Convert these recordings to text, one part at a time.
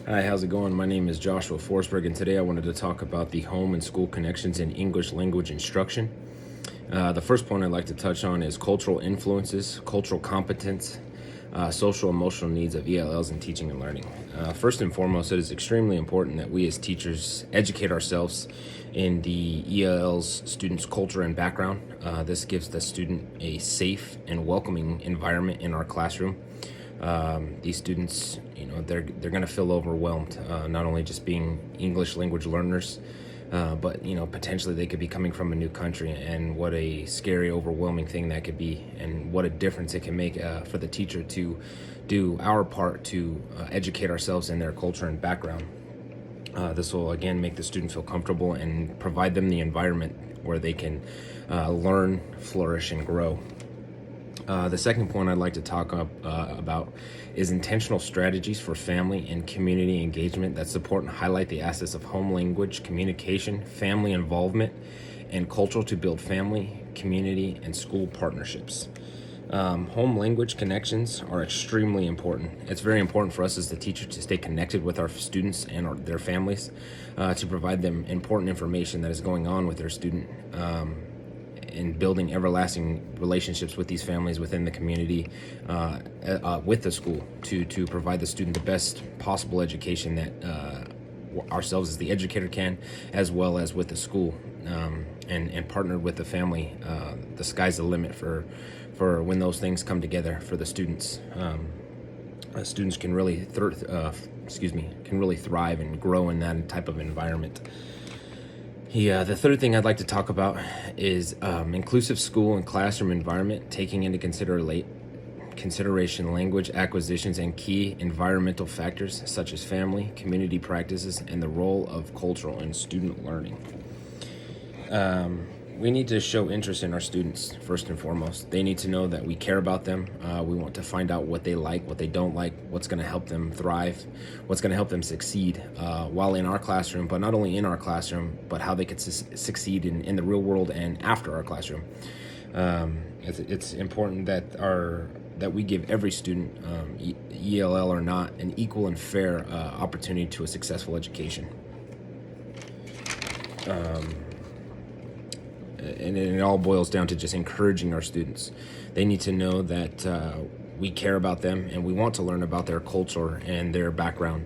Hi, how's it going? My name is Joshua Forsberg, and today I wanted to talk about the home and school connections in English language instruction. The first point I'd like to touch on is cultural influences, cultural competence, social emotional needs of ELLs in teaching and learning. First and foremost, it is extremely important that we as teachers educate ourselves in the ELL's students' culture and background. This gives the student a safe and welcoming environment in our classroom. These students, they're going to feel overwhelmed, not only just being English language learners, but potentially they could be coming from a new country, and what a scary, overwhelming thing that could be, and what a difference it can make for the teacher to do our part to educate ourselves in their culture and background. This will again make the student feel comfortable and provide them the environment where they can learn, flourish, and grow. The second point I'd like to talk about is intentional strategies for family and community engagement that support and highlight the assets of home language, communication, family involvement, and culture to build family, community, and school partnerships. Home language connections are extremely important. It's very important for us as the teacher to stay connected with our students and their families, to provide them important information that is going on with their student, in building everlasting relationships with these families within the community, with the school, to provide the student the best possible education that ourselves as the educator can, as well as with the school, and partnered with the family. The sky's the limit for when those things come together for the students. Students can really thrive and grow in that type of environment. The third thing I'd like to talk about is inclusive school and classroom environment, taking into consideration language acquisitions and key environmental factors such as family, community practices, and the role of cultural and student learning. We need to show interest in our students first and foremost. They need to know that we care about them. We want to find out what they like, what they don't like, what's going to help them thrive, what's going to help them succeed while in our classroom, but not only in our classroom, but how they could succeed in the real world and after our classroom. It's important that we give every student, ELL or not, an equal and fair opportunity to a successful education. And it all boils down to just encouraging our students. They need to know that we care about them and we want to learn about their culture and their background.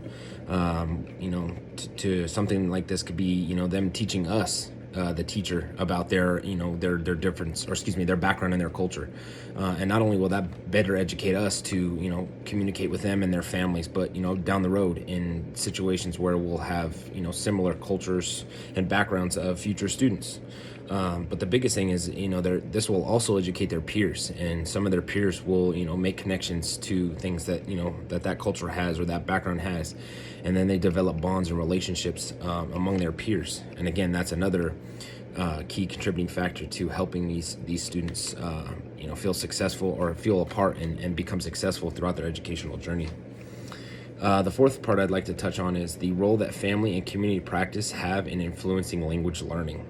To something like this could be, them teaching us, the teacher, about their difference, or their background and their culture. And not only will that better educate us to, communicate with them and their families, but, down the road in situations where we'll have, similar cultures and backgrounds of future students. But the biggest thing is, this will also educate their peers, and some of their peers will, make connections to things that, that culture has or that background has. And then they develop bonds and relationships among their peers. And again, that's another key contributing factor to helping these students, feel successful or feel a part and become successful throughout their educational journey. The fourth part I'd like to touch on is the role that family and community practice have in influencing language learning.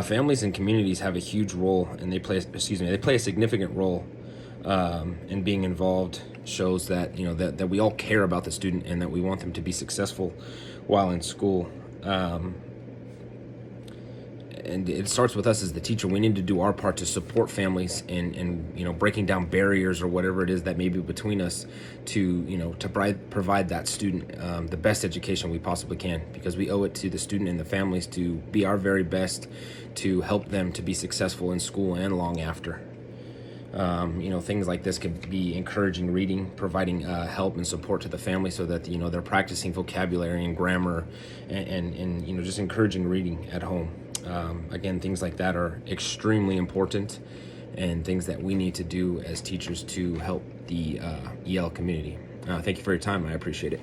Families and communities have a huge role, and they play a significant role in being involved. Shows that that we all care about the student and that we want them to be successful while in school. And it starts with us as the teacher. We need to do our part to support families in breaking down barriers or whatever it is that may be between us, to provide that student the best education we possibly can, because we owe it to the student and the families to be our very best to help them to be successful in school and long after. Things like this could be encouraging reading, providing help and support to the family so that they're practicing vocabulary and grammar, and just encouraging reading at home. Again, things like that are extremely important, and things that we need to do as teachers to help the EL community. Thank you for your time. I appreciate it.